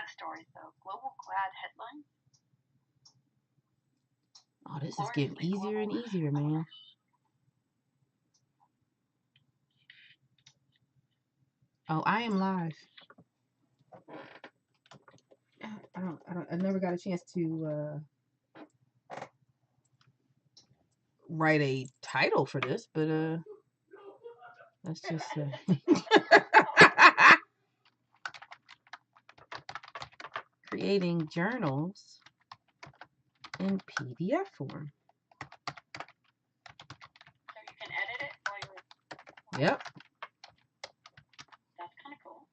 stories, though. Global glad headline. Oh, this is getting easier and easier, man. Oh, I am live. I never got a chance to write a title for this, but let's just say creating journals in PDF form. So you can edit it while you're. Yep. That's kind of cool.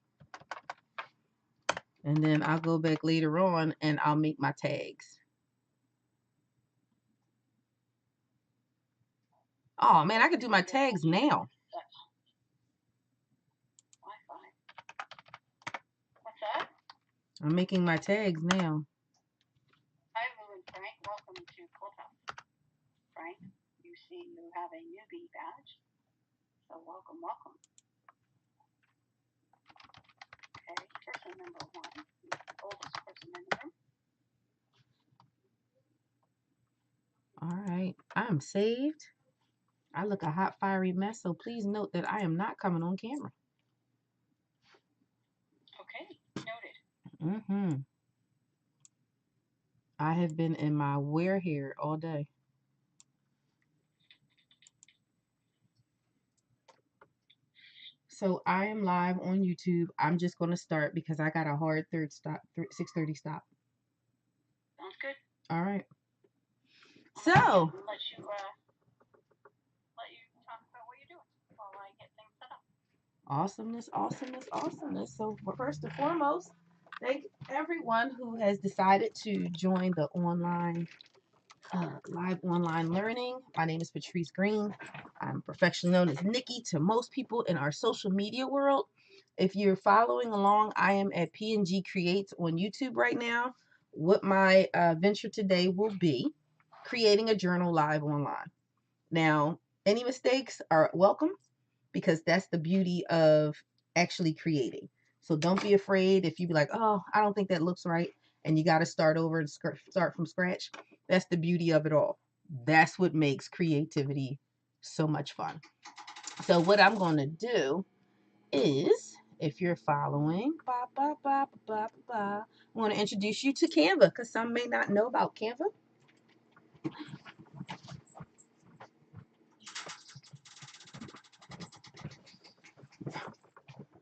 And then I'll go back later on and I'll make my tags. Oh man, I could do my tags now. What's that? I'm making my tags now. Hi, Lou and Frank. Welcome to Clubhouse. Frank, you see you have a newbie badge. So welcome, welcome. Okay, person number 1, the oldest person in the room. All right, I'm saved. I look a hot, fiery mess, so please note that I am not coming on camera. Okay, noted. Mm-hmm. I have been in my wear hair all day. So I am live on YouTube. I'm just going to start because I got a hard 6:30 stop. Sounds good. All right. So. Let you talk about what you're doing while I get things set up. Awesomeness, awesomeness, awesomeness. So first and foremost, thank everyone who has decided to join the live online learning. My name is Patrice Green. I'm affectionately known as Nikki to most people in our social media world. If you're following along, I am at P&G Creates on YouTube right now. What my venture today will be creating a journal live online. Now, any mistakes are welcome because that's the beauty of actually creating. So don't be afraid if you be like, oh, I don't think that looks right, and you got to start over and start from scratch. That's the beauty of it all. That's what makes creativity so much fun. So what I'm going to do is, if you're following, I'm going to introduce you to Canva because some may not know about Canva.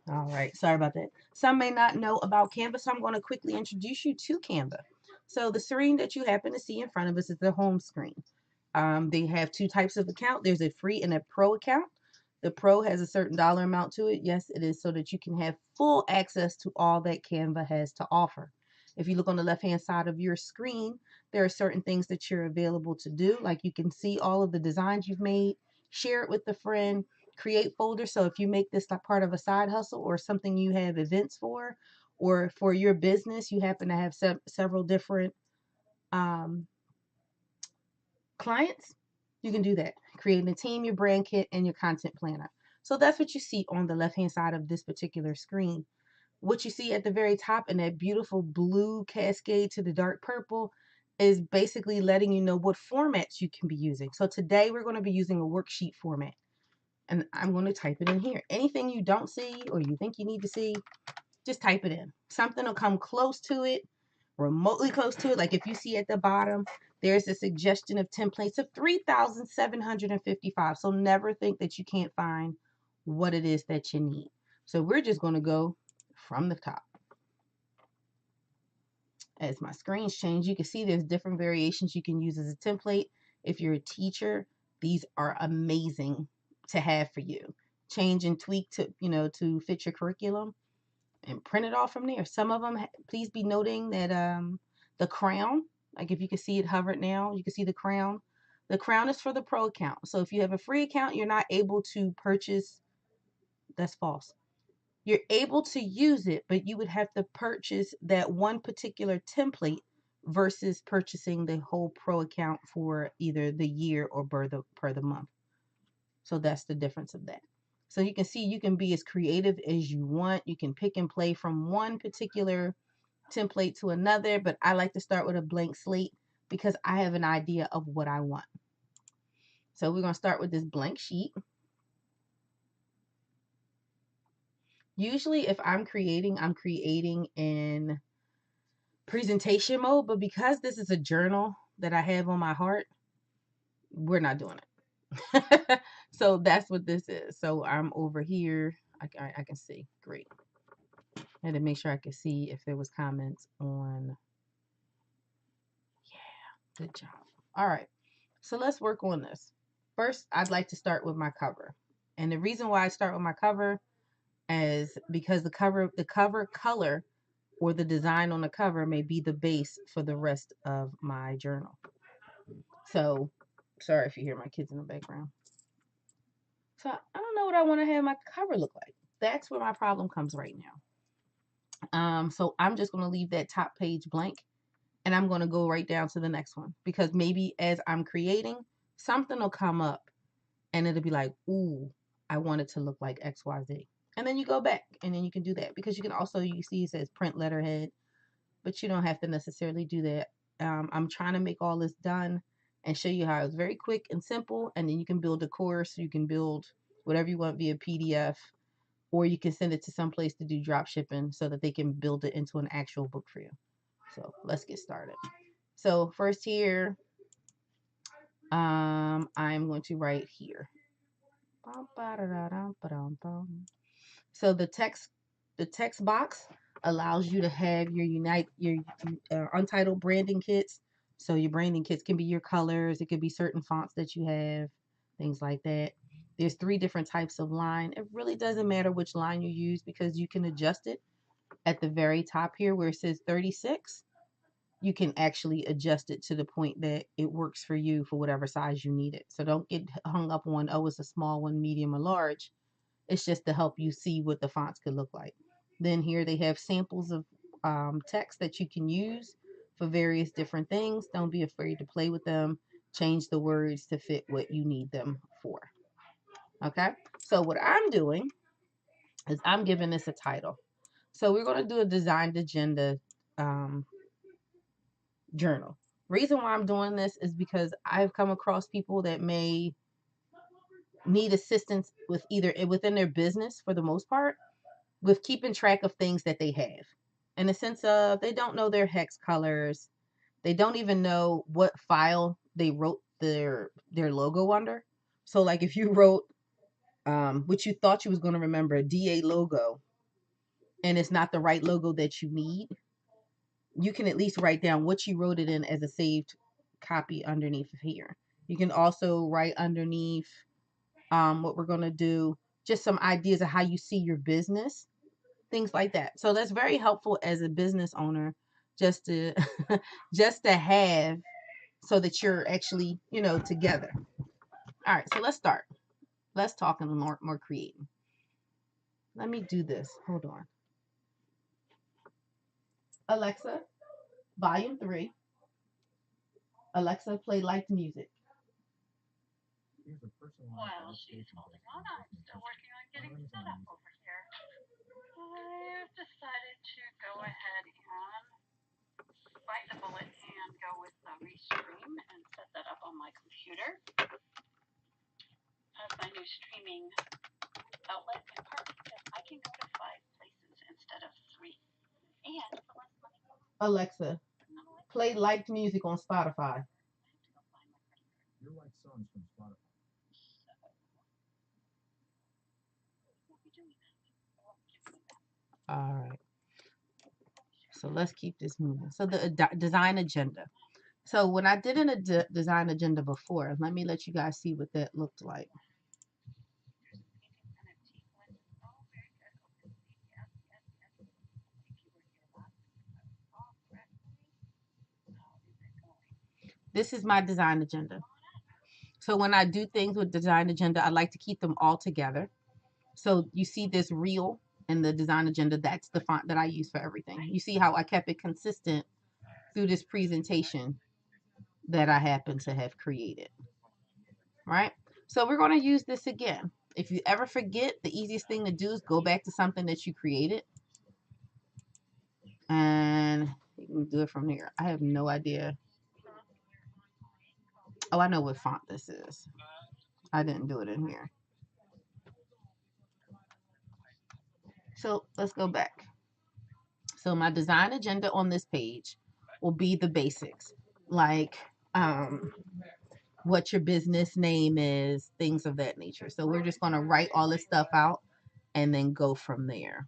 All right, sorry about that. Some may not know about Canva, so I'm going to quickly introduce you to Canva. So the screen that you happen to see in front of us is the home screen. They have two types of account. There's a free and a pro account. The pro has a certain dollar amount to it. Yes, it is so that you can have full access to all that Canva has to offer. If you look on the left-hand side of your screen, there are certain things that you're available to do. Like you can see all of the designs you've made, share it with a friend, create folders. So if you make this like part of a side hustle or something you have events for, or for your business, you happen to have several different clients, you can do that. Creating a team, your brand kit, and your content planner. So that's what you see on the left-hand side of this particular screen. What you see at the very top in that beautiful blue cascade to the dark purple is basically letting you know what formats you can be using. So today we're going to be using a worksheet format. And I'm going to type it in here. Anything you don't see or you think you need to see, just type it in. Something will come close to it, remotely close to it. Like if you see at the bottom, there's a suggestion of templates of 3,755. So never think that you can't find what it is that you need. So we're just going to go from the top. As my screens change, you can see there's different variations you can use as a template. If you're a teacher, these are amazing to have for you. Change and tweak to fit your curriculum and print it off from there. Some of them, please be noting that the crown, like if you can see it hovered now, you can see the crown. The crown is for the pro account. So if you have a free account, you're not able to purchase. That's false. You're able to use it, but you would have to purchase that one particular template versus purchasing the whole pro account for either the year or per the month. So that's the difference of that. So you can see you can be as creative as you want. You can pick and play from one particular template to another, but I like to start with a blank slate because I have an idea of what I want. So we're going to start with this blank sheet. Usually if I'm creating in presentation mode, but because this is a journal that I have on my heart, we're not doing it. So that's what this is. So I'm over here. I can see. Great. I had to make sure I could see if there was comments on. Yeah, good job. All right. So let's work on this. First, I'd like to start with my cover. And the reason why I start with my cover is because the cover color or the design on the cover may be the base for the rest of my journal. So, sorry if you hear my kids in the background. So, I don't know what I want to have my cover look like. That's where my problem comes right now. So I'm just going to leave that top page blank and I'm going to go right down to the next one because maybe as I'm creating, something will come up and it'll be like, ooh, I want it to look like XYZ. And then you go back and then you can do that because you can also, you see it says print letterhead, but you don't have to necessarily do that. I'm trying to make all this done and show you how it's very quick and simple. And then you can build a course, you can build whatever you want via PDF, or you can send it to some place to do drop shipping so that they can build it into an actual book for you. So let's get started. So first here, I'm going to write here. So the text box allows you to have your Untitled branding kits. So your branding kits can be your colors, it could be certain fonts that you have, things like that. There's 3 different types of line. It really doesn't matter which line you use because you can adjust it at the very top here where it says 36. You can actually adjust it to the point that it works for you for whatever size you need it. So don't get hung up on, oh, it's a small one, medium, or large. It's just to help you see what the fonts could look like. Then here they have samples of text that you can use for various different things. Don't be afraid to play with them. Change the words to fit what you need them for. Okay, so what I'm doing is I'm giving this a title. So we're going to do a designed agenda journal. Reason why I'm doing this is because I've come across people that may need assistance with either within their business for the most part with keeping track of things that they have, in the sense of they don't know their hex colors, they don't even know what file they wrote their logo under. So like if you wrote what you thought you was going to remember, a DA logo, and it's not the right logo that you need, you can at least write down what you wrote it in as a saved copy underneath of here. You can also write underneath what we're going to do, just some ideas of how you see your business, things like that. So that's very helpful as a business owner, just to just to have, so that you're actually, together. All right, so let's start. Let's talk and more creating. Let me do this. Hold on. Alexa, volume 3. Alexa, play liked music. While she's holding on, I'm still working on getting set up over here. I've decided to go ahead and bite the bullet and go with the restream and set that up on my computer as my new streaming outlet, in part because I can go to 5 places instead of 3, and for less money. Alexa, play liked music on Spotify. You like songs from Spotify. All right. So let's keep this moving. So the design agenda. So when I did a design agenda before, let me let you guys see what that looked like. This is my design agenda. So when I do things with design agenda, I like to keep them all together. So you see this reel in the design agenda, that's the font that I use for everything. You see how I kept it consistent through this presentation that I happen to have created, right? So we're going to use this again. If you ever forget, the easiest thing to do is go back to something that you created and can do it from here. I have no idea. Oh, I know what font this is. I didn't do it in here. So let's go back. So my design agenda on this page will be the basics, like what your business name is, things of that nature. So we're just going to write all this stuff out and then go from there.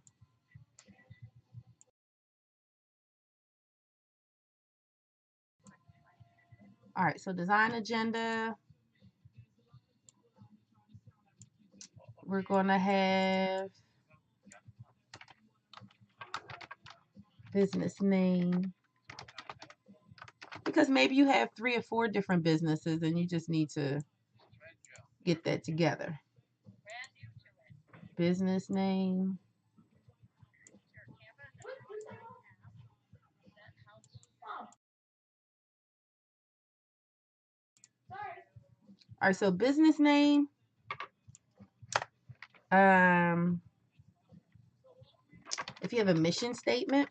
All right, so design agenda. We're going to have business name, because maybe you have 3 or 4 different businesses and you just need to get that together. Business name. All right, so business name. If you have a mission statement,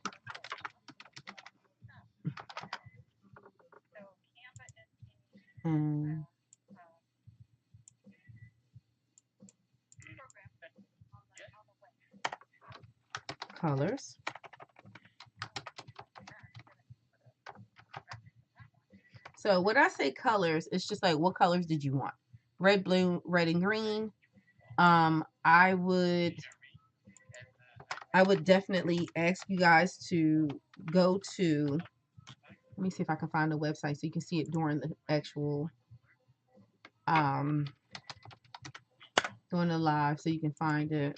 colors. So when I say colors, it's just like, what colors did you want? Red, blue, red, and green. I would definitely ask you guys to go to, let me see if I can find a website so you can see it during the actual during the live, so you can find it.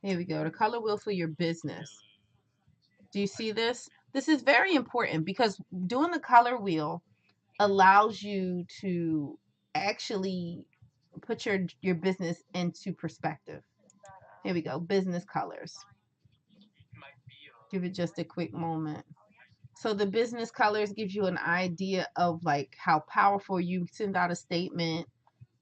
Here we go. The color wheel for your business. Do you see this? This is very important because doing the color wheel allows you to actually put your business into perspective. Here we go. Business colors. Give it just a quick moment. So the business colors gives you an idea of like how powerful. You send out a statement,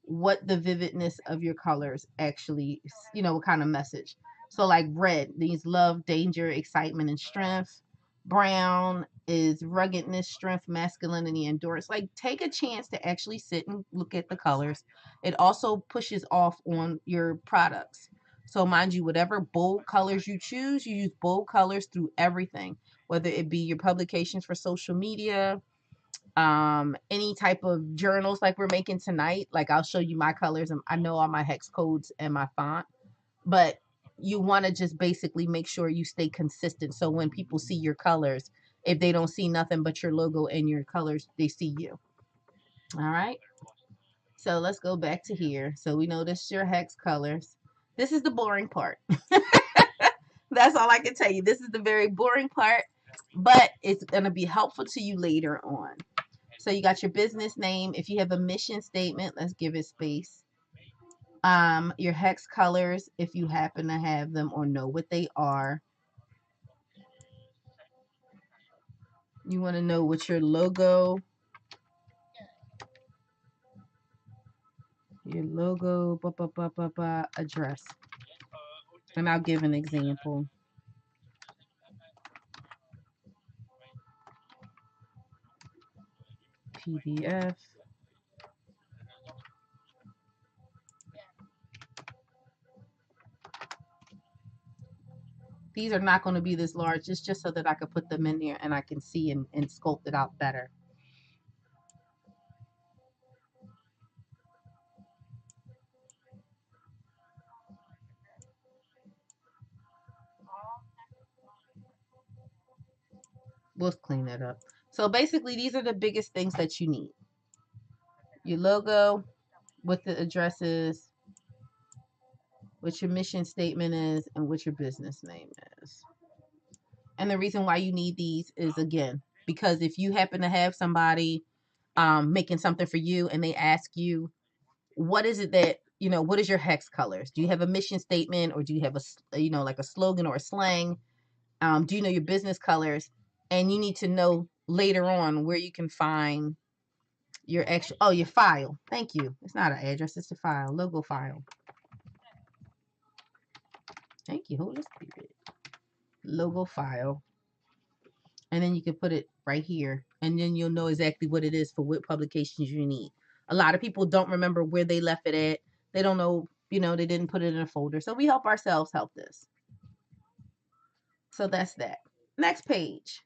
what the vividness of your colors actually, what kind of message. So like red means love, danger, excitement, and strength. Brown is ruggedness, strength, masculinity, endurance. Like take a chance to actually sit and look at the colors. It also pushes off on your products. So mind you, whatever bold colors you choose, you use bold colors through everything, whether it be your publications for social media, any type of journals like we're making tonight. Like I'll show you my colors, and I know all my hex codes and my font, but you want to just basically make sure you stay consistent, so when people see your colors, if they don't see nothing but your logo and your colors, they see you. All right, so let's go back to here. So we know this is your hex colors. This is the boring part. That's all I can tell you. This is the very boring part, but it's going to be helpful to you later on. So you got your business name. If you have a mission statement, let's give it space. Your hex colors, if you happen to have them or know what they are. You want to know what your logo, address. And I'll give an example. PDF. These are not going to be this large. It's just so that I could put them in there and I can see and sculpt it out better. We'll clean it up. So basically, these are the biggest things that you need. Your logo, what the address is, what your mission statement is, and what your business name is. And the reason why you need these is, again, because if you happen to have somebody making something for you and they ask you, what is it that, what is your hex colors? Do you have a mission statement, or do you have like a slogan or a slang? Do you know your business colors? And you need to know later on where you can find your your file. Thank you. It's not an address, it's a file, logo file. Thank you, Holy Spirit. Logo file. And then you can put it right here. And then you'll know exactly what it is for what publications you need. A lot of people don't remember where they left it at. They don't know, they didn't put it in a folder. So we help ourselves help this. So that's that. Next page.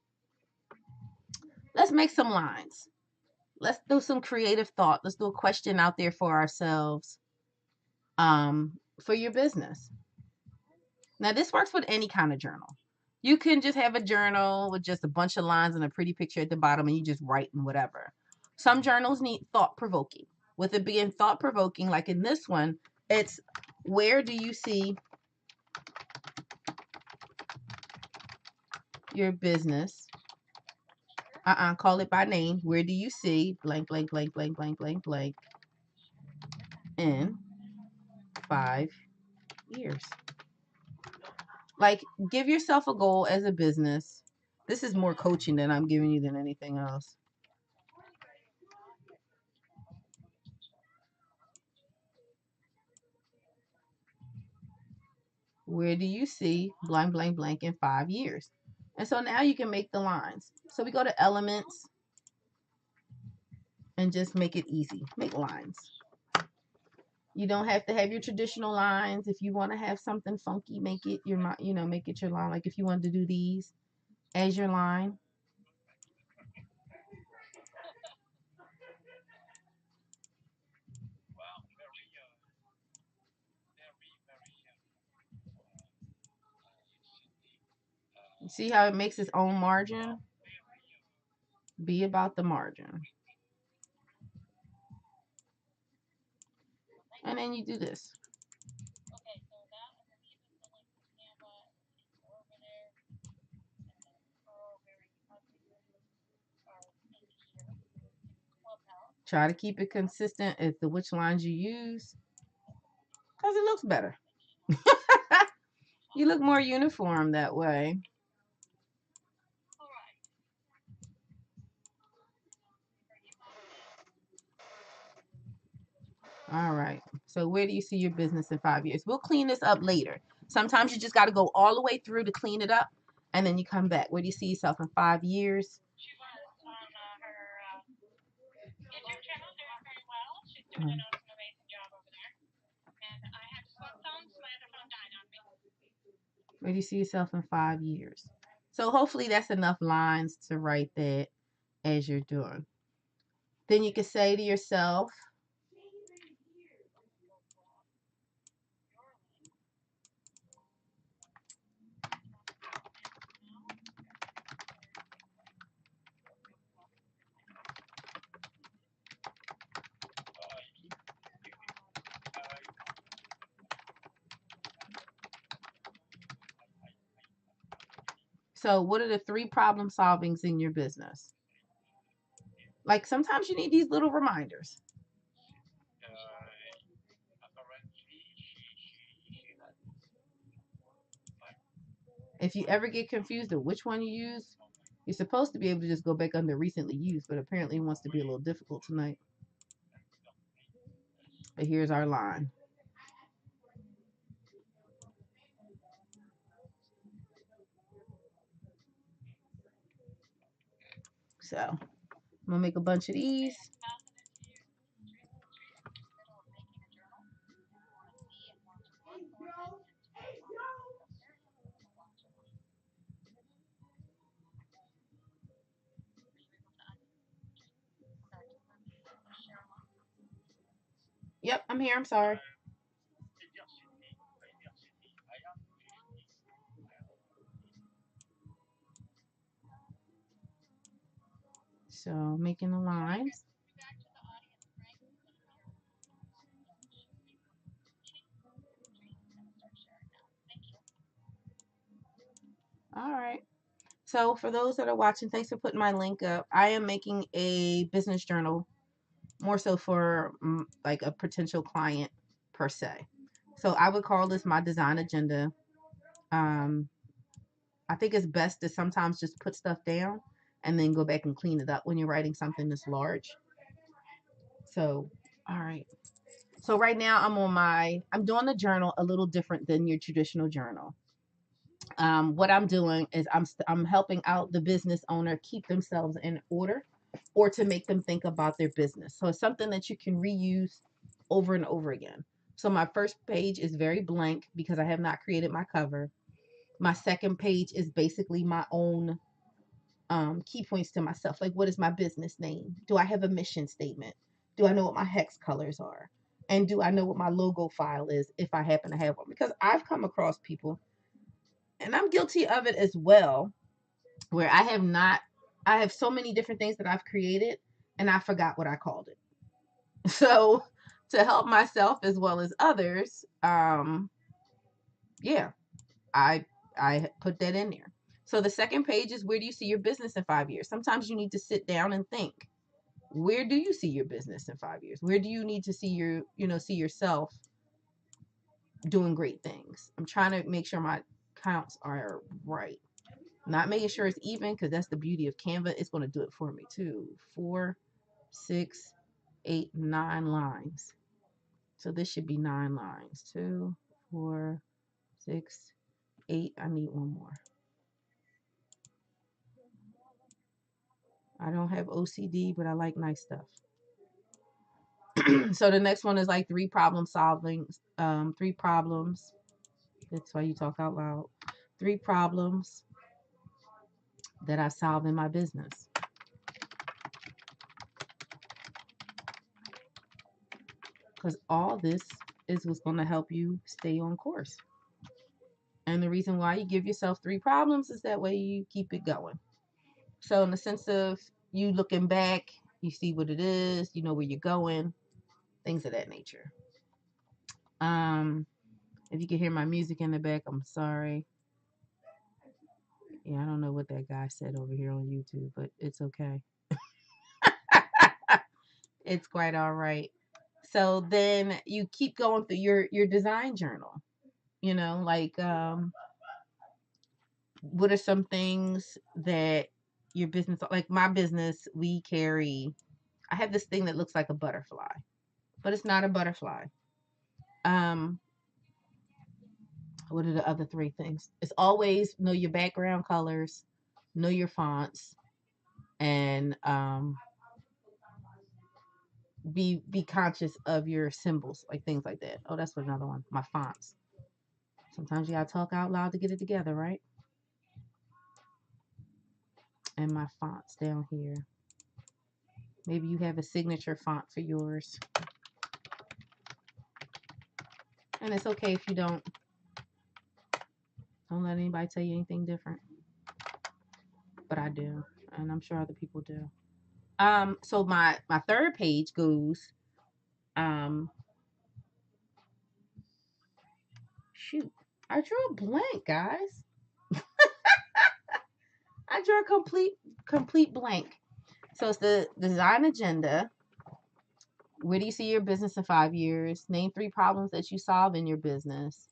Let's make some lines. Let's do some creative thought. Let's do a question out there for ourselves for your business. Now, this works with any kind of journal. You can just have a journal with just a bunch of lines and a pretty picture at the bottom, and you just write and whatever. Some journals need thought provoking. With it being thought provoking, like in this one, it's where do you see your business? Call it by name. Where do you see blank, blank, blank, blank, blank, blank, blank in 5 years? Like, give yourself a goal as a business. This is more coaching than I'm giving you than anything else. Where do you see blank, blank, blank in 5 years? And so now you can make the lines. So we go to elements and just make it easy. Make lines. You don't have to have your traditional lines. If you want to have something funky, make it your line. Like if you wanted to do these as your line. You see how it makes its own margin? Be about the margin. And then you do this. Try to keep it consistent as to which lines you use because it looks better. You look more uniform that way. All right. So where do you see your business in 5 years? We'll clean this up later. Sometimes you just got to go all the way through to clean it up, and then you come back. Where do you see yourself in 5 years? She was on her YouTube channel doing very well. She's doing an amazing job over there. And I had to swap phones. My other phone died on me. Where do you see yourself in 5 years? So hopefully that's enough lines to write that as you're doing. Then you can say to yourself, so what are the 3 problem solvings in your business? Like sometimes you need these little reminders. If you ever get confused of which one you use, you're supposed to be able to just go back under recently used, but apparently it wants to be a little difficult tonight. But here's our line. So I'm gonna make a bunch of these. Yep, I'm here. I'm sorry. So making the lines. All right. So for those that are watching, thanks for putting my link up. I am making a business journal more so for like a potential client per se. So I would call this my design agenda. Um, I think it's best to sometimes just put stuff down and then go back and clean it up when you're writing something this large. So, all right. So right now I'm doing the journal a little different than your traditional journal. What I'm doing is I'm helping out the business owner keep themselves in order, or to make them think about their business. So it's something that you can reuse over and over again. So my first page is very blank because I have not created my cover. My second page is basically my own key points to myself. Like, what is my business name? Do I have a mission statement? Do I know what my hex colors are? And do I know what my logo file is if I happen to have one? Because I've come across people, and I'm guilty of it as well, where I have so many different things that I've created and I forgot what I called it. So to help myself as well as others, yeah, I I put that in there. So the second page is, where do you see your business in 5 years? Sometimes you need to sit down and think. Where do you see your business in 5 years? Where do you need to see see yourself doing great things? I'm trying to make sure my counts are right. Not making sure it's even, because that's the beauty of Canva. It's going to do it for me too. 4, 6, 8, 9 lines. So this should be 9 lines. 2, 4, 6, 8. I need one more. I don't have OCD, but I like nice stuff. So the next one is like 3 problem solving. 3 problems. That's why you talk out loud. 3 problems that I solve in my business. Because all this is what's going to help you stay on course. And the reason why you give yourself 3 problems is that way you keep it going. So in the sense of you looking back, you see what it is, you know where you're going, things of that nature. If you can hear my music in the back, I'm sorry. Yeah, I don't know what that guy said over here on YouTube, but it's okay. It's quite all right. So then you keep going through your design journal. Like what are some things that your business, like my business, I have this thing that looks like a butterfly, but it's not a butterfly. Um, what are the other 3 things? It's always know your background colors, know your fonts, and be conscious of your symbols, like things like that. Oh, that's another one. My fonts. Sometimes you gotta talk out loud to get it together, right? And my fonts down here. Maybe you have a signature font for yours. And it's okay if you don't. Don't let anybody tell you anything different. But I do. And I'm sure other people do. So my third page goes, shoot. I drew a blank, guys. I drew a complete blank. So it's the design agenda. Where do you see your business in 5 years? Name 3 problems that you solve in your business.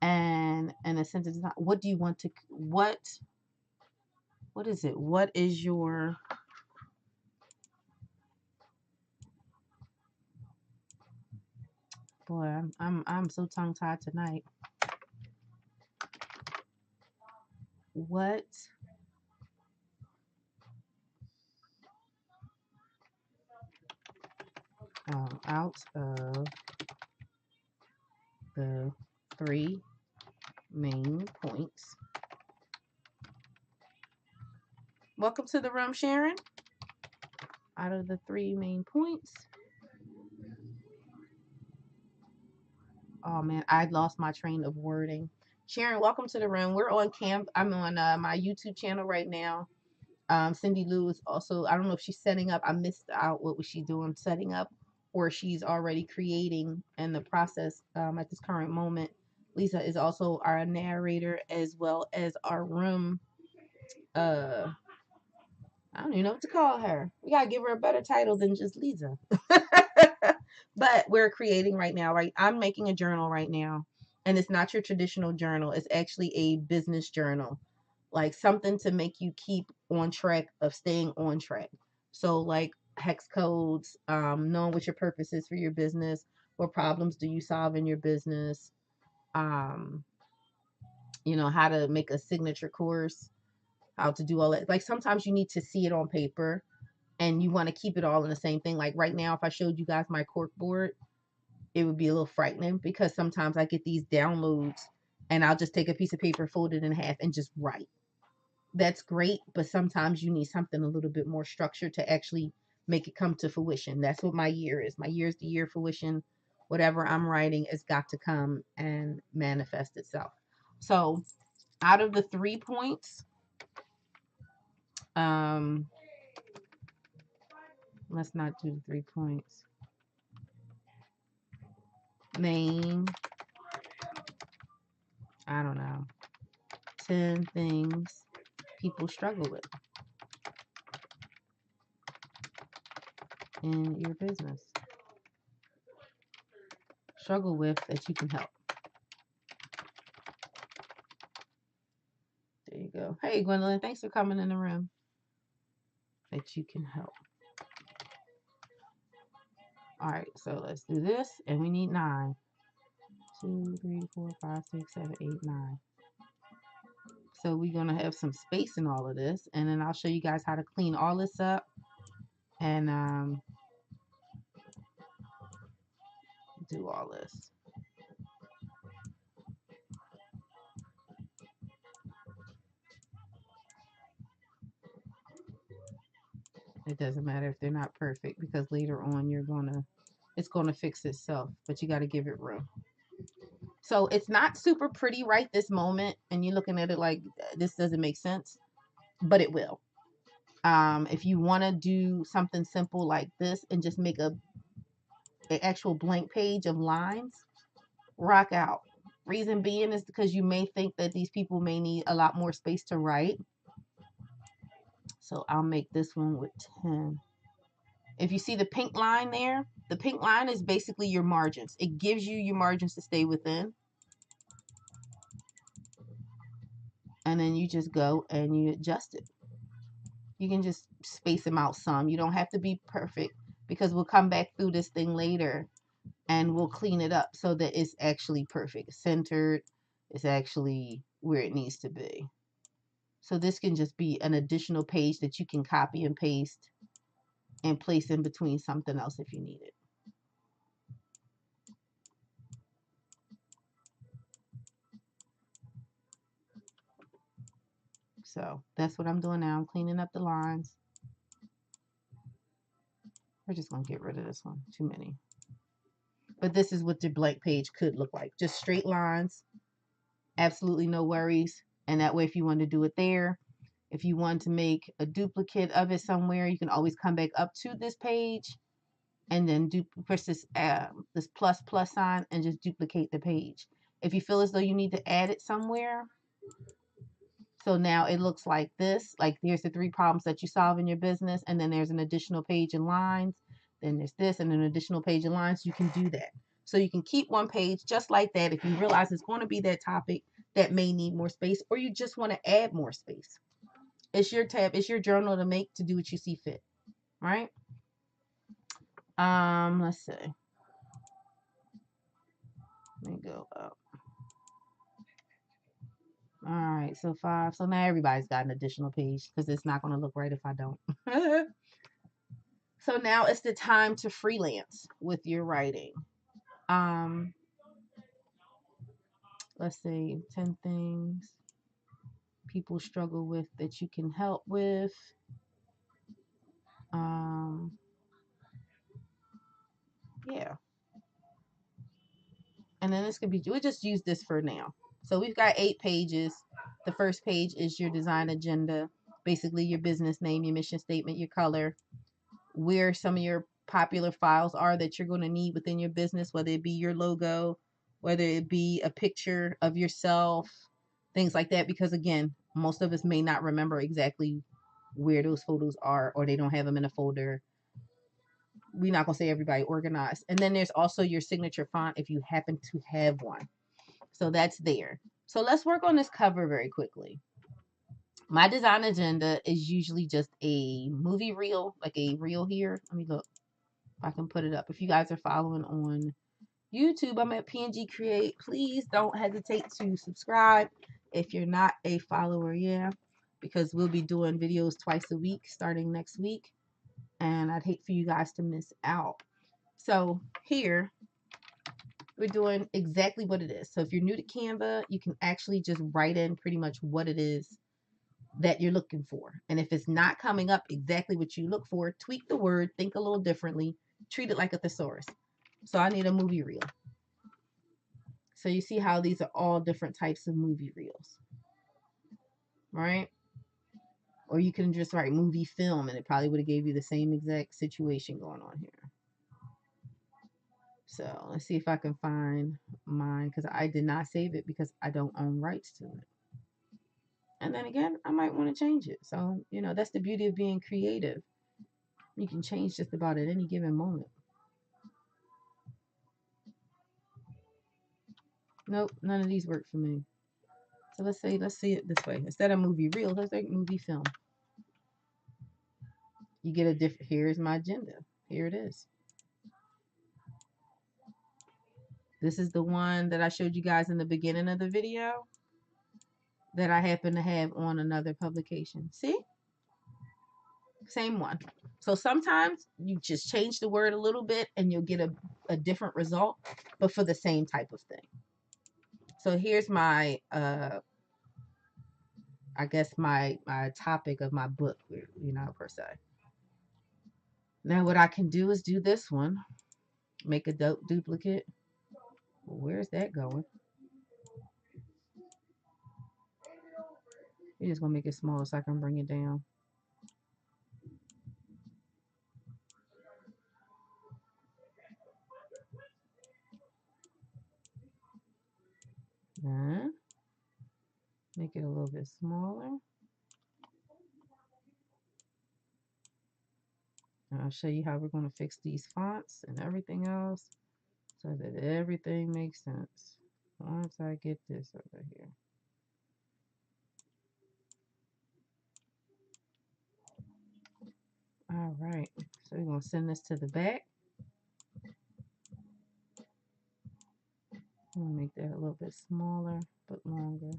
And a sense of design. What do you want to what is it? What is your boy, I'm so tongue tied tonight. What out of the 3 main points. Welcome to the room, Sharon. Out of the 3 main points. Oh man, I lost my train of wording. Sharon, welcome to the room. We're on camp. I'm on my YouTube channel right now. Cindy Lou is also, I don't know if she's setting up. I missed out what was she doing setting up, or she's already creating in the process at this current moment. Lisa is also our narrator as well as our room. I don't even know what to call her. We gotta give her a better title than just Lisa. But we're creating right now, right? I'm making a journal right now, and it's not your traditional journal. It's actually a business journal, like something to make you keep on track of staying on track. So like hex codes, knowing what your purpose is for your business, What problems do you solve in your business? You know, how to make a signature course, how to do all that. Like sometimes you need to see it on paper and you want to keep it all in the same thing. Like right now, if I showed you guys my cork board, it would be a little frightening because sometimes I get these downloads and I'll just take a piece of paper, fold it in half, and just write. That's great, but sometimes you need something a little bit more structured to actually make it come to fruition. That's what my year is. My year is the year of fruition. Whatever I'm writing has got to come and manifest itself. So, out of the 3 points, um, let's not do the 3 points. Name, I don't know, 10 things people struggle with in your business. Struggle with that you can help. There you go. Hey, Gwendolyn, thanks for coming in the room. That you can help. All right, so let's do this, and we need 9. 2, 3, 4, 5, 6, 7, 8, 9. So we're gonna have some space in all of this, and then I'll show you guys how to clean all this up and do all this. It doesn't matter if they're not perfect because later on it's gonna fix itself, but you got to give it room. So it's not super pretty right this moment, and you're looking at it like this doesn't make sense, but it will. If you want to do something simple like this and just make an actual blank page of lines, rock out. Reason being is because you may think that these people may need a lot more space to write. So I'll make this one with 10. If you see the pink line there, the pink line is basically your margins. It gives you your margins to stay within. And then you just go and you adjust it. You can just space them out some. You don't have to be perfect because we'll come back through this thing later and we'll clean it up so that it's actually perfect, centered. It's actually where it needs to be. So this can just be an additional page that you can copy and paste and place in between something else if you need it. So that's what I'm doing now. I'm cleaning up the lines. We're just going to get rid of this one. Too many. But this is what your blank page could look like. Just straight lines. Absolutely no worries. And that way, if you want to do it there, if you want to make a duplicate of it somewhere, you can always come back up to this page and then press this plus sign and just duplicate the page. If you feel as though you need to add it somewhere, so now it looks like this, like here's the 3 problems that you solve in your business, and then there's an additional page in lines, then there's this and an additional page in lines. You can do that. So you can keep one page just like that if you realize it's going to be that topic that may need more space, or you just want to add more space. It's your tab, it's your journal to make, to do what you see fit, right? Let's see. Let me go up. All right, so 5. So now everybody's got an additional page because it's not going to look right if I don't. So now it's the time to freelance with your writing. Let's see, 10 things people struggle with that you can help with. Yeah. And then this could be, we'll just use this for now. So we've got 8 pages. The first page is your design agenda, basically your business name, your mission statement, your color, where some of your popular files are that you're going to need within your business, whether it be your logo, whether it be a picture of yourself, things like that. Because again, most of us may not remember exactly where those photos are, or they don't have them in a folder. We're not going to say everybody organized. And then there's also your signature font if you happen to have one. So that's there. So let's work on this cover very quickly. My design agenda is usually just a movie reel, like a reel here. Let me look if I can put it up. If you guys are following on YouTube, I'm at PNG Create. Please don't hesitate to subscribe if you're not a follower, because we'll be doing videos twice a week starting next week, and I'd hate for you guys to miss out. So here, we're doing exactly what it is. So if you're new to Canva, you can actually just write in pretty much what it is that you're looking for. And if it's not coming up exactly what you look for, tweak the word, think a little differently, treat it like a thesaurus. So I need a movie reel. So you see how these are all different types of movie reels, right? Or you can just write movie film and it probably would have gave you the same exact situation going on here. So let's see if I can find mine, because I did not save it because I don't own rights to it. And then again, I might want to change it. So, that's the beauty of being creative. You can change just about at any given moment. Nope, none of these work for me. So let's see it this way. Instead of movie reel, let's make movie film. You get a different, here's my agenda. Here it is. This is the one that I showed you guys in the beginning of the video that I happen to have on another publication. See? Same one. So sometimes you just change the word a little bit and you'll get a different result, but for the same type of thing. So here's my, I guess my topic of my book, per se. Now what I can do is do this one, make a duplicate. Well, where's that going? You're just gonna make it smaller so I can bring it down. Then make it a little bit smaller. And I'll show you how we're going to fix these fonts and everything else so that everything makes sense. Once I get this over here. All right, so we're going to send this to the back. I'm going to make that a little bit smaller but longer.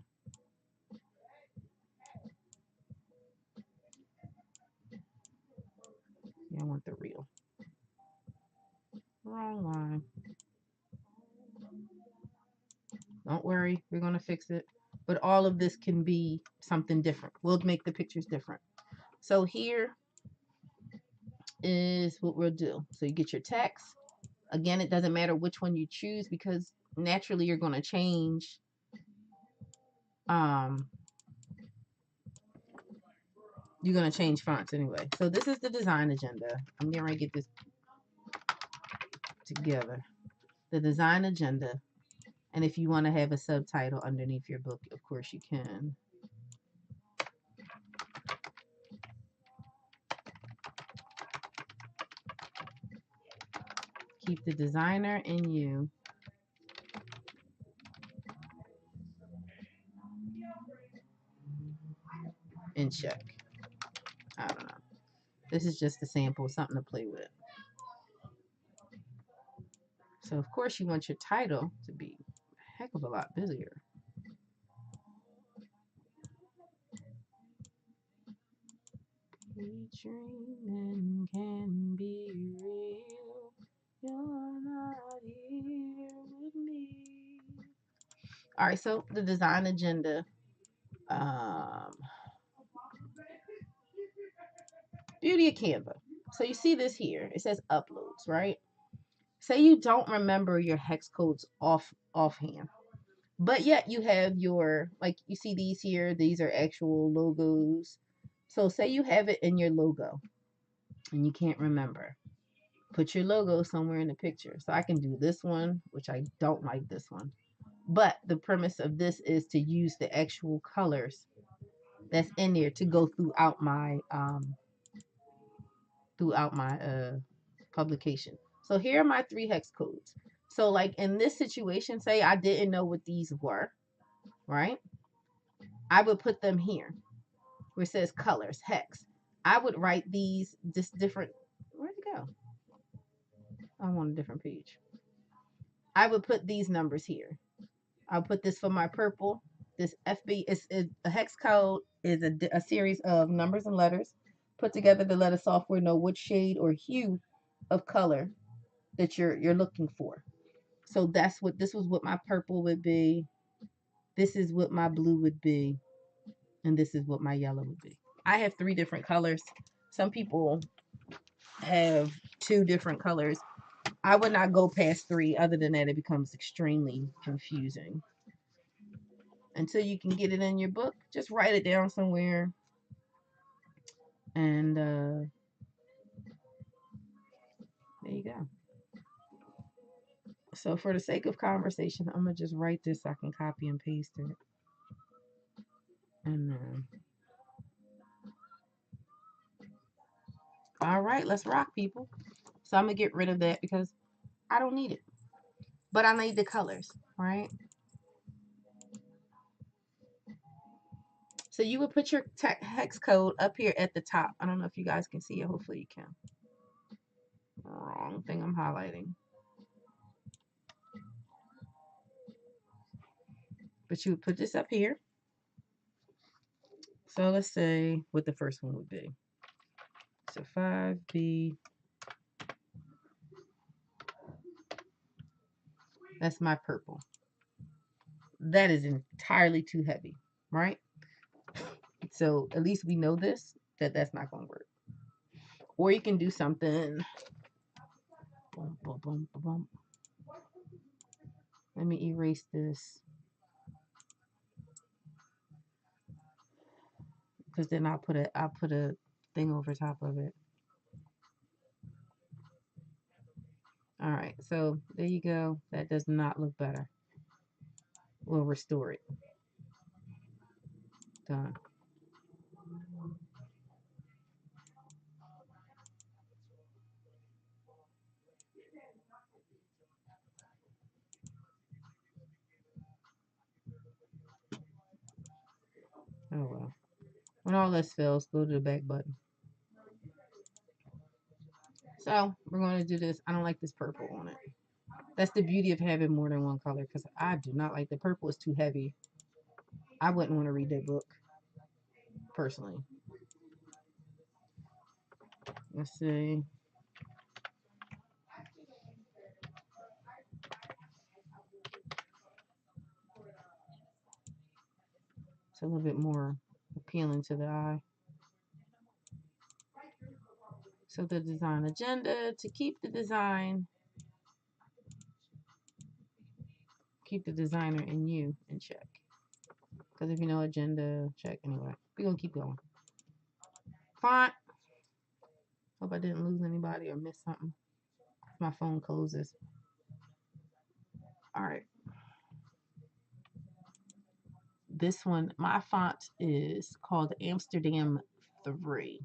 Yeah, I want the real. Wrong line. Don't worry, we're going to fix it. But all of this can be something different. We'll make the pictures different. So here is what we'll do. So you get your text. Again, it doesn't matter which one you choose because naturally you're going to change you're going to change fonts anyway. So this is the design agenda. I'm getting ready to get this together. The design agenda. And if you want to have a subtitle underneath your book, of course you can. Keep the designer in you. In check. I don't know. This is just a sample, something to play with. So of course you want your title to be a heck of a lot busier. Dreaming can be real. You're not here with me. All right, so the design agenda. Beauty of Canva. So you see this here. It says uploads, right? Say you don't remember your hex codes offhand, but yet you have your, like you see these here. These are actual logos. So say you have it in your logo and you can't remember. Put your logo somewhere in the picture. So I can do this one, which I don't like this one. But the premise of this is to use the actual colors that's in there to go throughout my publication. So here are my 3 hex codes. So like in this situation, say I didn't know what these were, right? I would put them here where it says colors, hex. I would write these just different. Where'd it go? I'm on a different page. I would put these numbers here. I'll put this for my purple. This FB is a hex code is a series of numbers and letters put together to let a software know which shade or hue of color that you're looking for. So that's what this was what my purple would be. This is what my blue would be, and this is what my yellow would be. I have 3 different colors. Some people have 2 different colors. I would not go past 3. Other than that, it becomes extremely confusing. Until you can get it in your book, just write it down somewhere. And there you go. So for the sake of conversation, I'm going to just write this so I can copy and paste it. And all right, let's rock, people. So I'm going to get rid of that because I don't need it. But I need the colors, right? So you would put your hex code up here at the top. I don't know if you guys can see it. Hopefully you can. Wrong thing I'm highlighting. But you would put this up here. So let's say what the first one would be. So 5B. That's my purple. That is entirely too heavy, right? So at least we know this, that's not going to work. Or you can do something. Boom, boom, boom, boom. Let me erase this. Because then I'll put a thing over top of it. All right, so there you go. That does not look better. We'll restore it. Done. Oh well. When all this fails, go to the back button. So we're going to do this. I don't like this purple on it. That's the beauty of having more than one color because I do not like the purple. Is too heavy. I wouldn't want to read that book personally. Let's see. It's a little bit more appealing to the eye. So the design agenda, to keep the design, keep the designer and you in check. Because if you know agenda, check anyway. We're going to keep going. Font. Hope I didn't lose anybody or miss something. My phone closes. All right. This one, my font is called Amsterdam 3.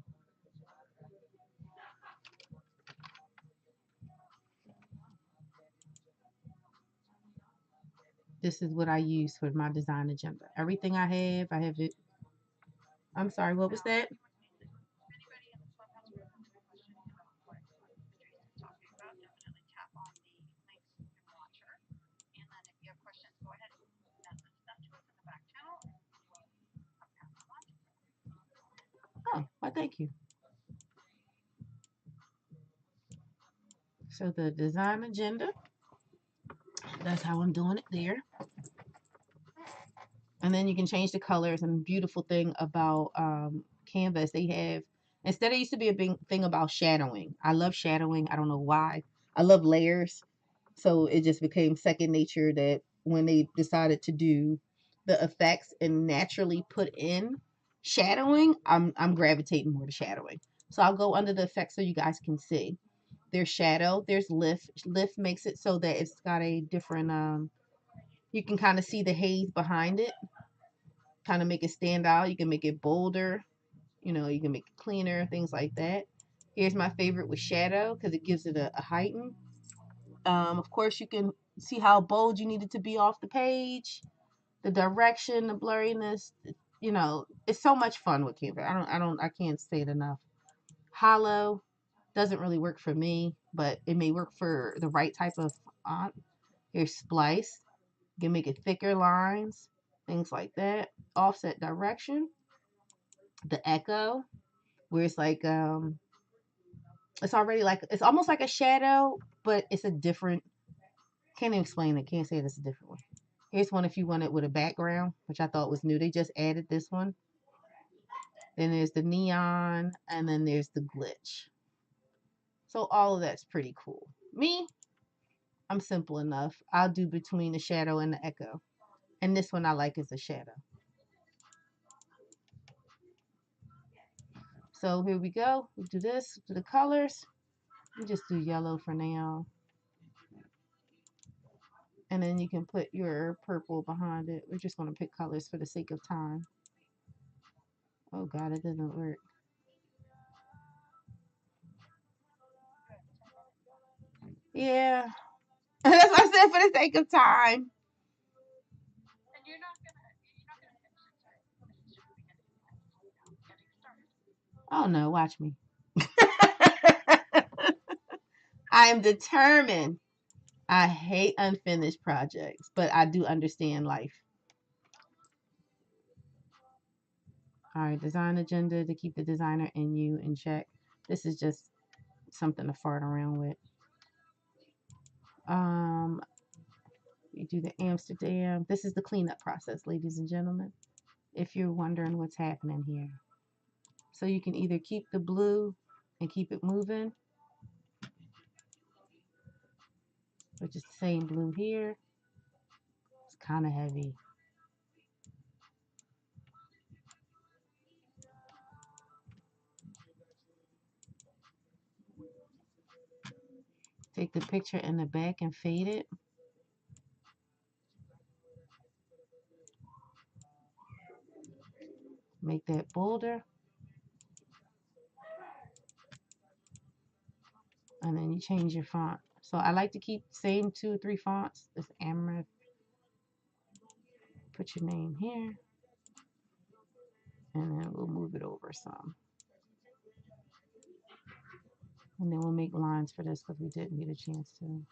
This is what I use for my design agenda. Everything I have it. I'm sorry, what was that? Oh, well, thank you. So the design agenda, that's how I'm doing it there. And then you can change the colors. And the beautiful thing about Canva is they have, instead it used to be a big thing about shadowing. I love shadowing. I don't know why. I love layers. So it just became second nature that when they decided to do the effects and naturally put in shadowing, I'm gravitating more to shadowing. So I'll go under the effects so you guys can see. There's shadow, there's lift. Lift makes it so that it's got a different you can kind of see the haze behind it, kind of make it stand out. You can make it bolder, you can make it cleaner, things like that. Here's my favorite with shadow because it gives it a heighten. Of course, you can see how bold you need it to be off the page, the direction, the blurriness. It's so much fun with Canva. I can't say it enough. Hollow doesn't really work for me, but it may work for the right type of font. Here's splice. You can make it thicker lines, things like that. Offset direction. The echo, where it's like it's already like it's almost like a shadow, but it's a different. Can't even explain it. Can't say it. It's a different one. Here's one if you want it with a background, which I thought was new. They just added this one. Then there's the neon, and then there's the glitch. So all of that's pretty cool. Me, I'm simple enough. I'll do between the shadow and the echo. And this one I like is the shadow. So here we go. We do this, do the colors. We just do yellow for now. And then you can put your purple behind it. We're just going to pick colors for the sake of time. Oh God, it doesn't work. Yeah. That's what I said, for the sake of time. And you're not gonna finish it, sorry. This is just the beginning. Getting started. Oh no, watch me. I am determined. I hate unfinished projects, but I do understand life. All right, design agenda to keep the designer in you in check. This is just something to fart around with. You do the Amsterdam. This is the cleanup process, ladies and gentlemen, if you're wondering what's happening here. So you can either keep the blue and keep it moving, which is the same blue here. It's kind of heavy. Take the picture in the back and fade it. Make that bolder. And then you change your font. So I like to keep the same 2 or 3 fonts. This Amaranth. Put your name here. And then we'll move it over some. And then we'll make lines for this because we didn't get a chance to.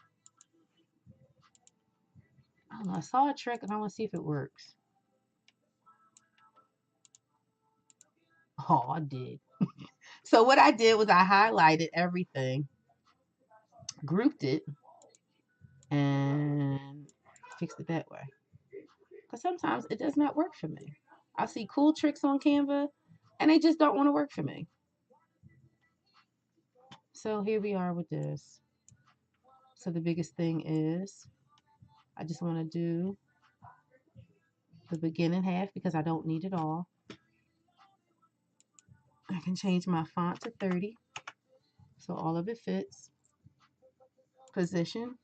I don't know. I saw a trick and I want to see if it works. Oh, I did. So what I did was I highlighted everything, grouped it, and fixed it that way. Because sometimes it does not work for me. I see cool tricks on Canva and they just don't want to work for me. So here we are with this. So the biggest thing is I just want to do the beginning half because I don't need it all. I can change my font to 30 so all of it fits. Position.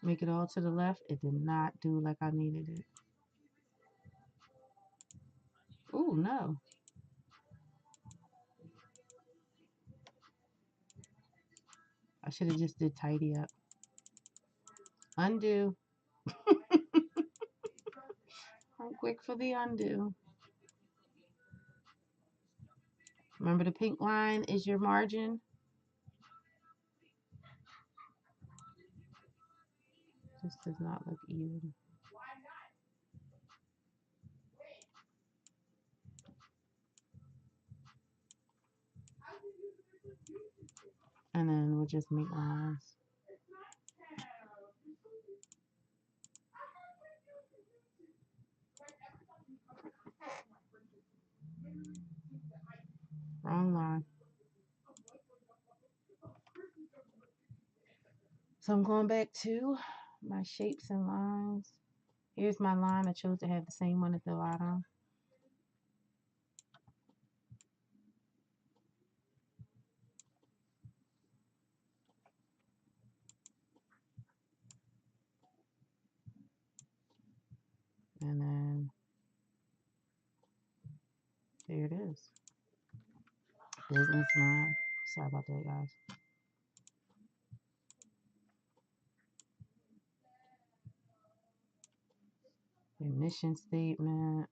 Make it all to the left. It did not do like I needed it. Oh no. I should have just did tidy up. Undo. I'm quick for the undo. Remember the pink line is your margin. This does not look even. And then we'll just make lines. Wrong line. So I'm going back to my shapes and lines. Here's my line. I chose to have the same one at the bottom. And then there it is. Business line. Sorry about that, guys. Your mission statement.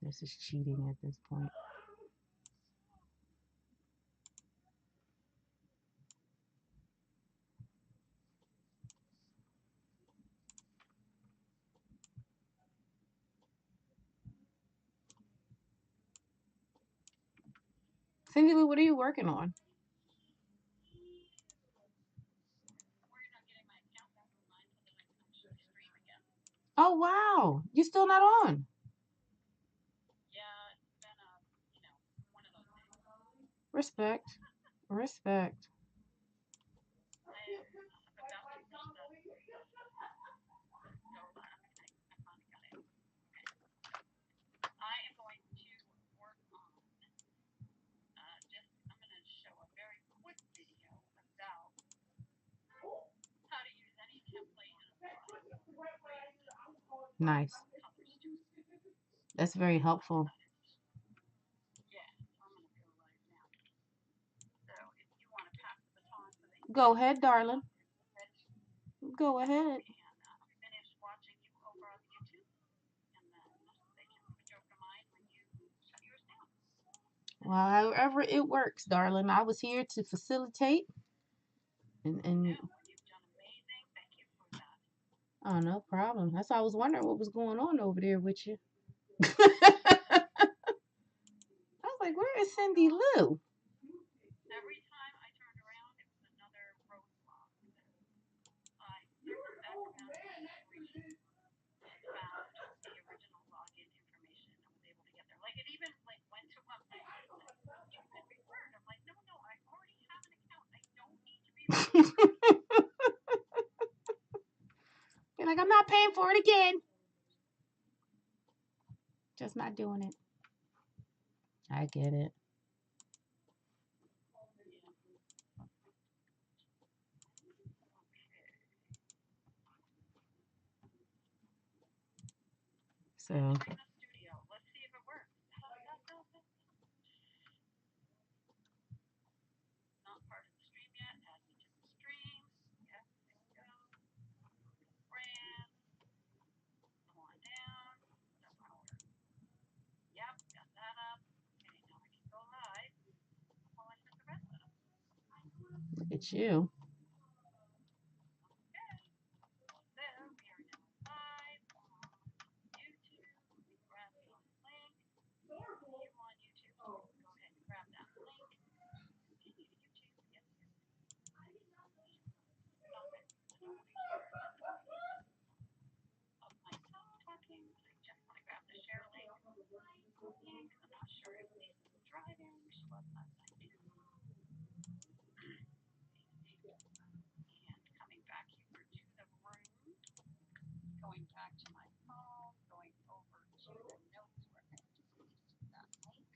This is cheating at this point. Cindy Lou, what are you working on? Worried on getting my account back online so that I can actually stream again. Oh wow, you still not on? Yeah, it's been one of those days. Respect, respect. I am about to push the go live. Okay, I finally got it. Okay, so I am going to work on I'm going to show a very quick video about how to use any template and apply Nice. colors to it. That's very helpful. Yeah, so I'm going to go live now. So if you want to pass the baton so that you Go ahead, darling. ready Go ahead. and finish watching you over on YouTube, and then they can switch over to mine when you shut yours down. Well, however it works, darling. I was here to facilitate. And No, you've done amazing. Thank you for that. oh, no problem. That's why I was wondering what was going on over there with you. I was like, where is Cindy Lou? Every time I turned around, it was another roadblock. I circled back around to the screen and found the original login information and was able to get there. Like it even went to a thing that said, you've been referred. I'm like, no, I already have an account. I don't need to be referred. You're like, I'm not paying for it again. Just not doing it. I get it. So Entering the studio. Let's see if it works. Not part of the stream yet. Add me to the stream. Yep, there we go. Brand. Go on down. Yep, got that up. Okay, now I can go live while I set the rest up. look at you. Okay. So we are now live on YouTube. Grab the link. You on YouTube, so go ahead and grab that link. Continue to YouTube. Yes. Stop it. I don't want to hear of myself talking. I just want to grab the share link. I'm not sure if Lisa's driving. She was last night too. And coming back here to the room. Going back to my phone. Going over to the notes where I just pasted that link.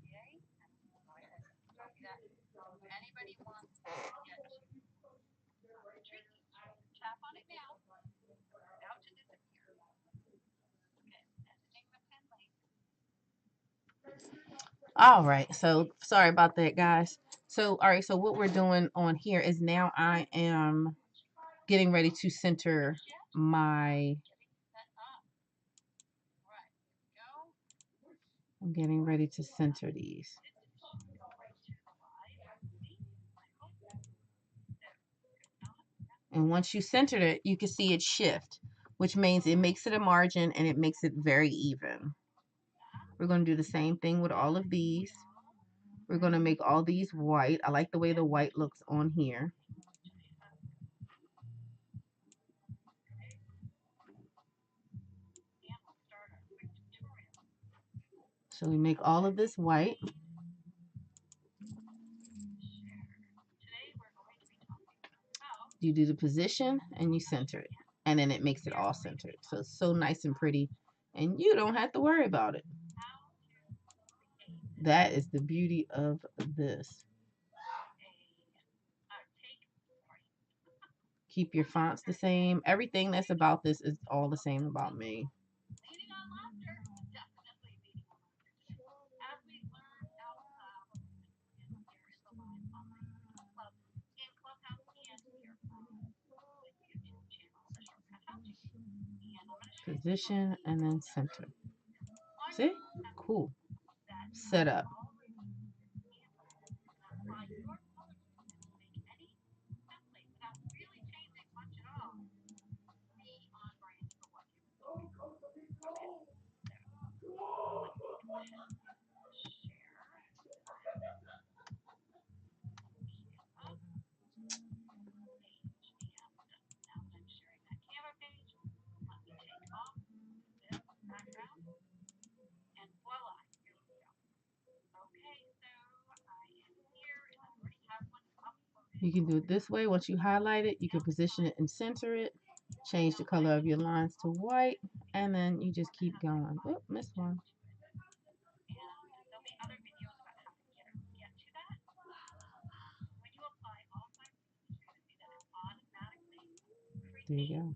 Okay. And go ahead and copy that. If anybody wants to get to retreat, tap on it now. About to disappear. Okay. Editing the pin link. All right. So sorry about that, guys. So, all right. So what we're doing on here is now I am getting ready to center my. I'm getting ready to center these. And once you center it, you can see it shift, which means it makes it a margin and it makes it very even. We're going to do the same thing with all of these. We're going to make all these white. I like the way the white looks on here. So we make all of this white. You do the position and you center it. And then it makes it all centered. So it's so nice and pretty. And you don't have to worry about it. That is the beauty of this. Keep your fonts the same. Everything that's about this is all the same about me. Position and then center. See? Cool. Set up. You can do it this way. Once you highlight it, you can position it and center it. Change the color of your lines to white, and then you just keep going. Oh, missed one. There you go.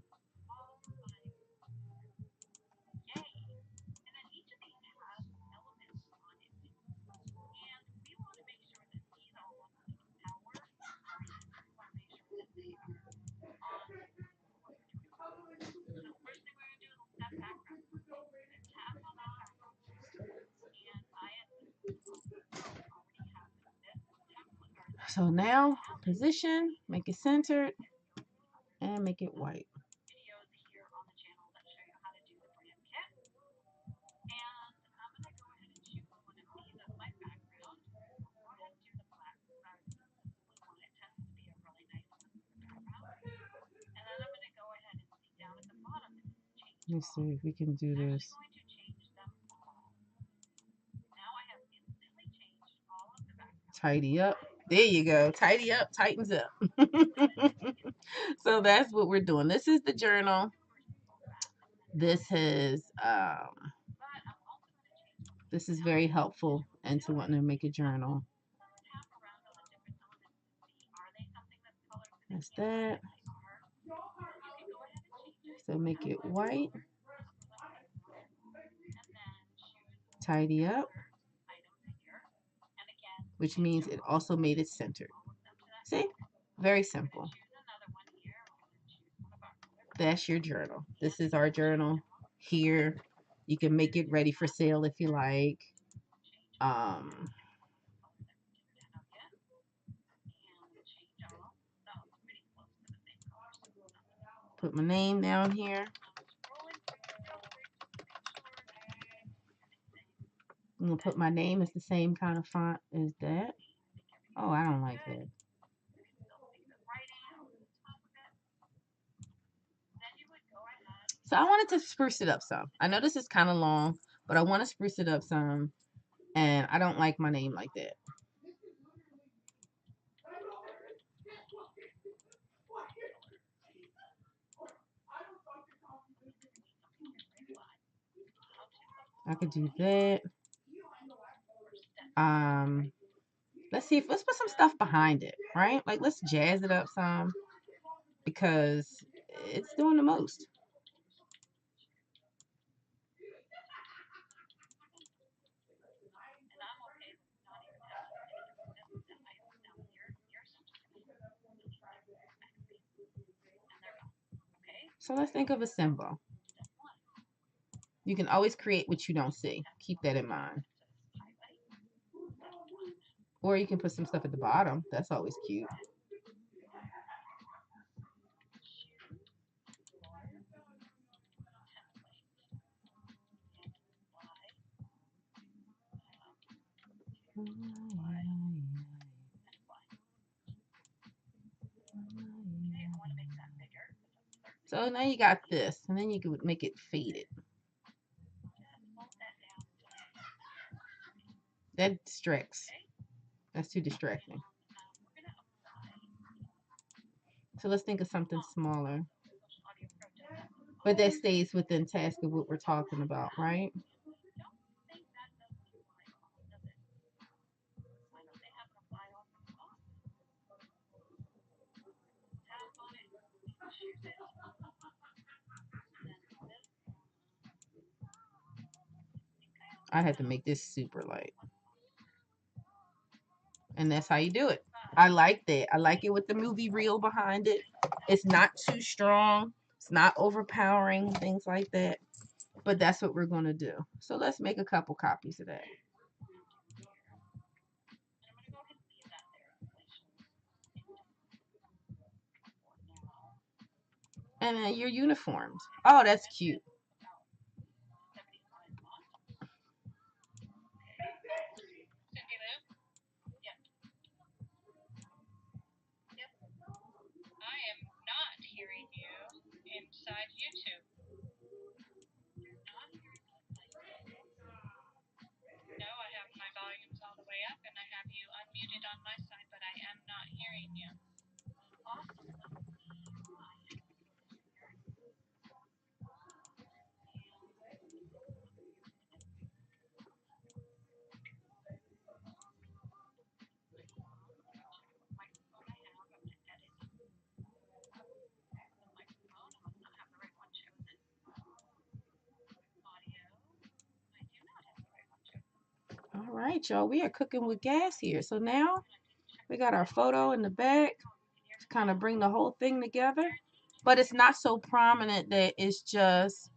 So now, position, make it centered, and make it white. Let's see if we can do this. Tidy up. There you go. Tidy up, tightens up. So that's what we're doing. This is the journal. This is very helpful into wanting to make a journal. That's that. So make it white. Tidy up. Which means it also made it centered. See? Very simple. That's your journal. This is our journal here. You can make it ready for sale if you like. Put my name down here. I'm going to put my name as the same kind of font as that. Oh, I don't like that. So I wanted to spruce it up some. I know this is kind of long, but I want to spruce it up some. And I don't like my name like that. I could do that. Let's put some stuff behind it, right? Like, let's jazz it up some because it's doing the most. So let's think of a symbol. You can always create what you don't see. Keep that in mind. Or you can put some stuff at the bottom. That's always cute. So now you got this, and then you can make it faded. That distracts. That's too distracting. So let's think of something smaller. But that stays within task of what we're talking about, right? I have to make this super light. And that's how you do it. I like that. I like it with the movie reel behind it. It's not too strong. It's not overpowering, things like that. but that's what we're going to do. So let's make a couple copies of that. And then your uniforms. Oh, that's cute. Inside YouTube. No, I have my volumes all the way up and I have you unmuted on my side, but I am not hearing you. Awesome. All right, y'all. We are cooking with gas here. So now we got our photo in the back to kind of bring the whole thing together. But it's not so prominent that it's just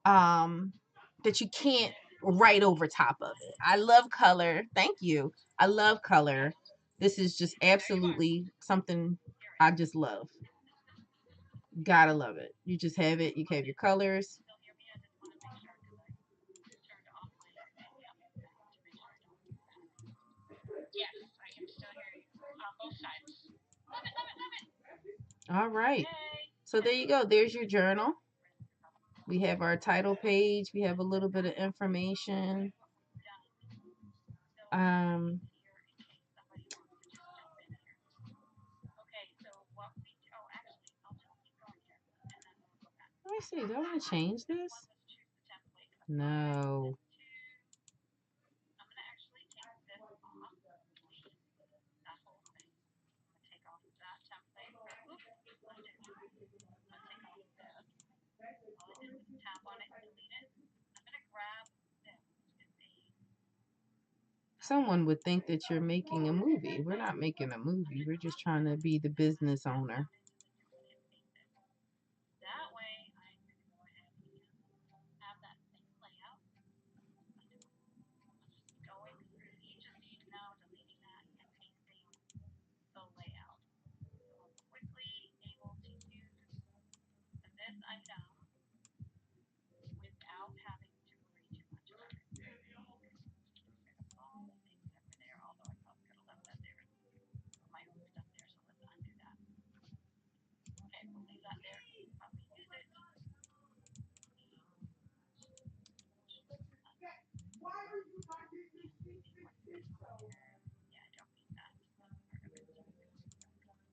that you can't write over top of it. I love color. Thank you. I love color. This is just absolutely something I just love. Gotta love it. You just have it. You have your colors. Yes, I can still hear you on both sides. Love it, love it, love it. All right. So there you go. There's your journal. We have our title page. We have a little bit of information. Um, Let me see. Do I want to change this? No. Someone would think that you're making a movie. We're not making a movie. We're just trying to be the business owner.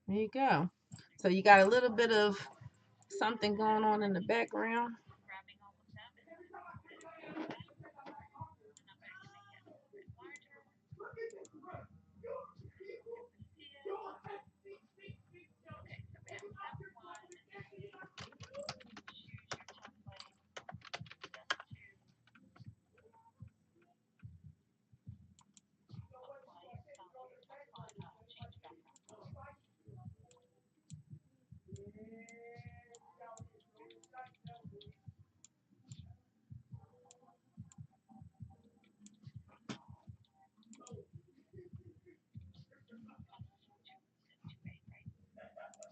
There you go. So you got a little bit of something going on in the background.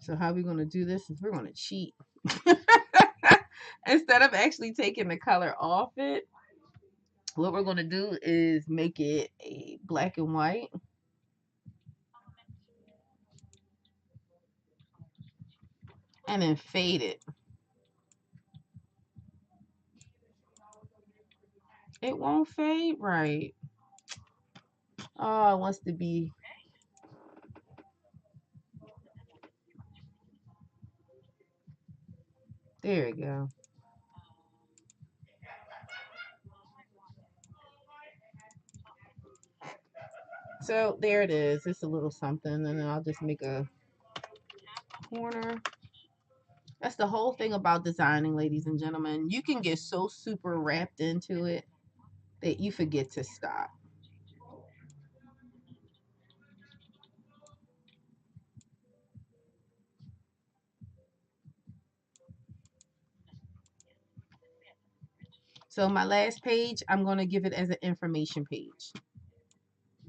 So how we're going to do this is we're going to cheat. Instead of actually taking the color off it, what we're going to do is make it a black and white. And then fade it. It won't fade right. Oh, it wants to be. There we go. So there it is. It's a little something, and then I'll just make a corner. That's the whole thing about designing, ladies and gentlemen. You can get so super wrapped into it that you forget to stop. So my last page, I'm going to give it as an information page.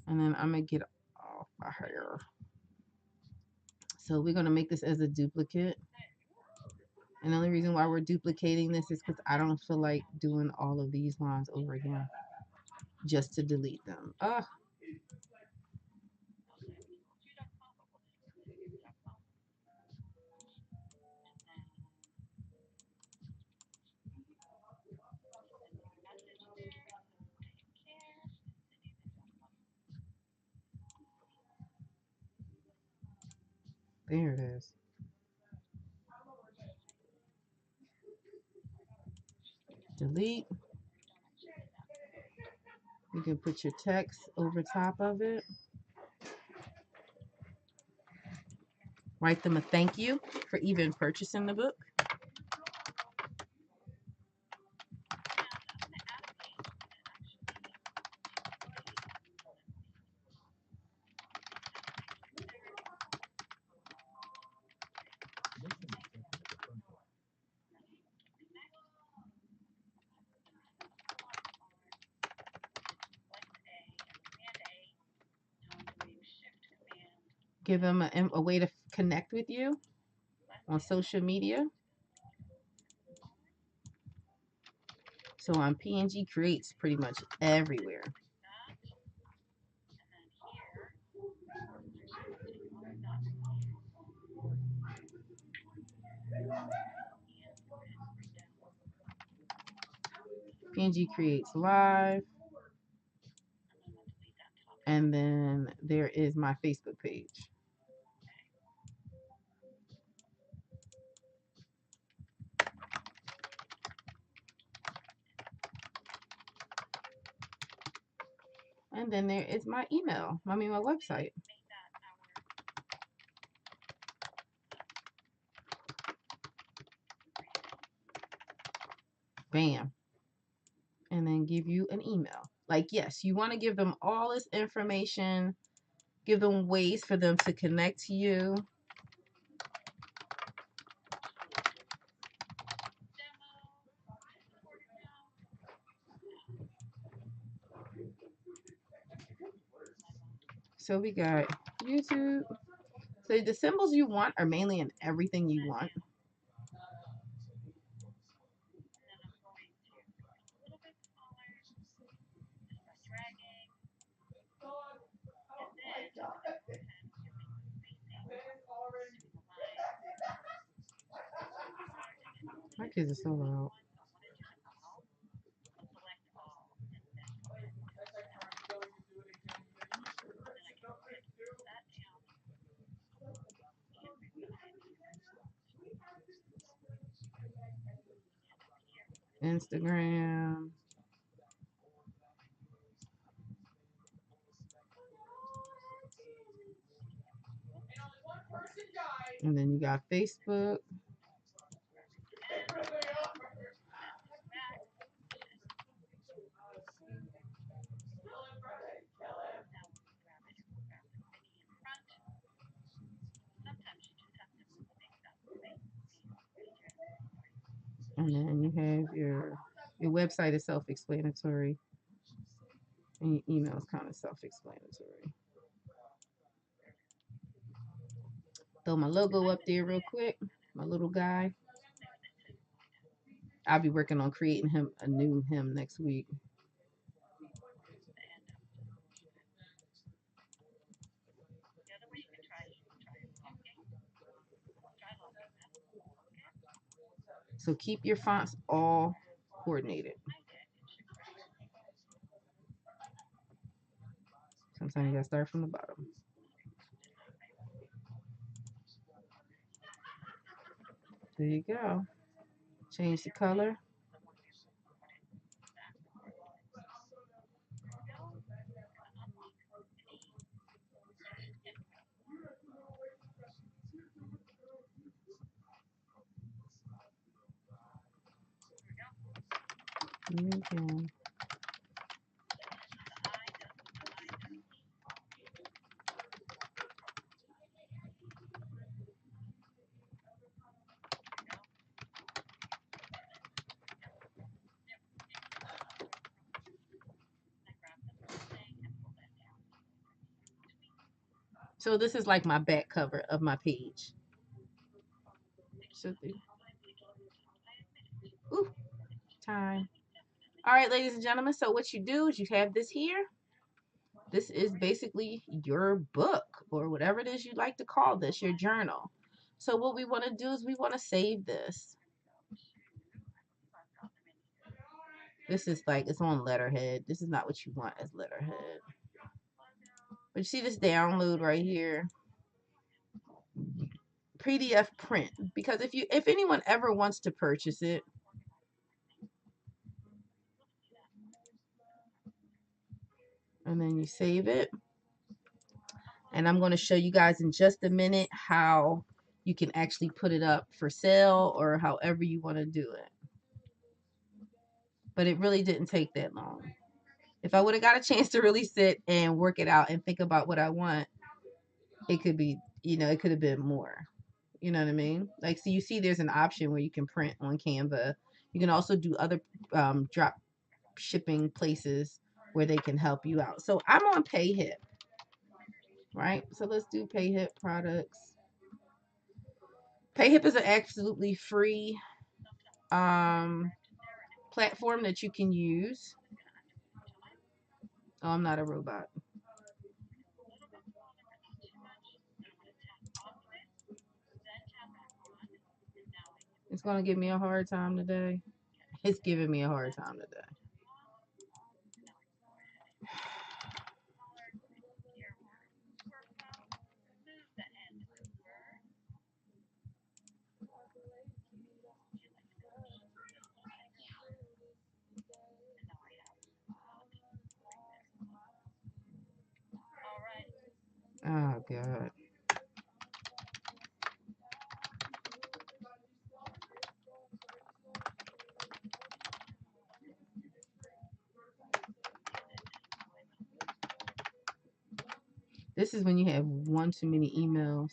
And then I'm going to get off my hair. So we're going to make this as a duplicate. And the only reason why we're duplicating this is because I don't feel like doing all of these lines over again just to delete them. There it is. Delete. You can put your text over top of it. Write them a thank you for even purchasing the book. Give them a way to connect with you on social media. So on PNG Creates pretty much everywhere. PNG Creates Live. And then there is my Facebook page. And then there is my email, my website. Bam. And then give you an email. Like, yes, you want to give them all this information, give them ways for them to connect to you. So we got YouTube. So the symbols you want are mainly in everything you want. My kids are so loud. Instagram. And then you got Facebook. And then you have your website is self-explanatory. And your email is kind of self-explanatory. Throw my logo up there real quick. My little guy. I'll be working on creating him a new him next week. So keep your fonts all coordinated. Sometimes you gotta start from the bottom. There you go. Change the color. Okay. So this is like my back cover of my page. So ooh, time. All right, ladies and gentlemen. So what you do is you have this here. This is basically your book or whatever it is you like to call this, your journal. So what we want to do is we want to save this. This is like, it's on letterhead. This is not what you want as letterhead. But you see this download right here? PDF print. Because if anyone ever wants to purchase it, and then you save it. And I'm going to show you guys in just a minute how you can actually put it up for sale or however you want to do it. But it really didn't take that long. If I would have got a chance to really sit and work it out and think about what I want, it could be, it could have been more. You know what I mean? Like, so you see there's an option where you can print on Canva. You can also do other drop shipping places where they can help you out. So I'm on PayHip, right? So let's do PayHip products. PayHip is an absolutely free platform that you can use. Oh, I'm not a robot. It's going to give me a hard time today. It's giving me a hard time today. Oh, God. This is when you have one too many emails.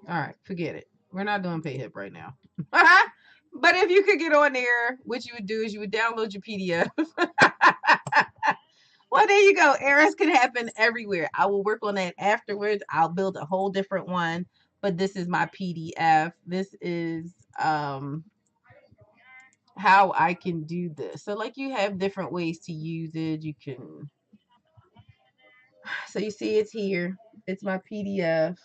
All right, forget it. We're not doing PayHip right now. But if you could get on there, what you would do is you would download your PDF. Well, there you go. Errors can happen everywhere. I will work on that afterwards. I'll build a whole different one. But this is my PDF. This is how I can do this. So like you have different ways to use it. You can, so you see it's here. It's my PDF.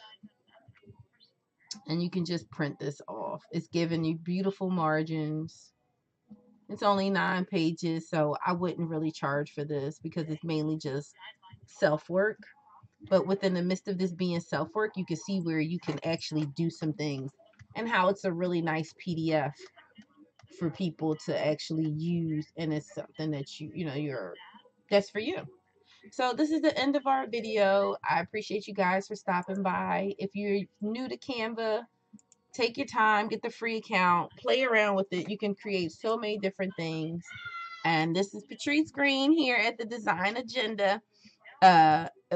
And you can just print this off. It's giving you beautiful margins. It's only 9 pages, so I wouldn't really charge for this because it's mainly just self work. But within the midst of this being self work, you can see where you can actually do some things and how it's a really nice PDF for people to actually use. And it's something that that's for you. So this is the end of our video. I appreciate you guys for stopping by. If you're new to Canva, take your time, get the free account, play around with it. You can create so many different things. And this is Patrice Green here at the Design Agenda,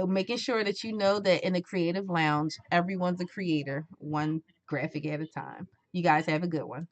making sure that you know that in the Creative Lounge, everyone's a creator, one graphic at a time. You guys have a good one.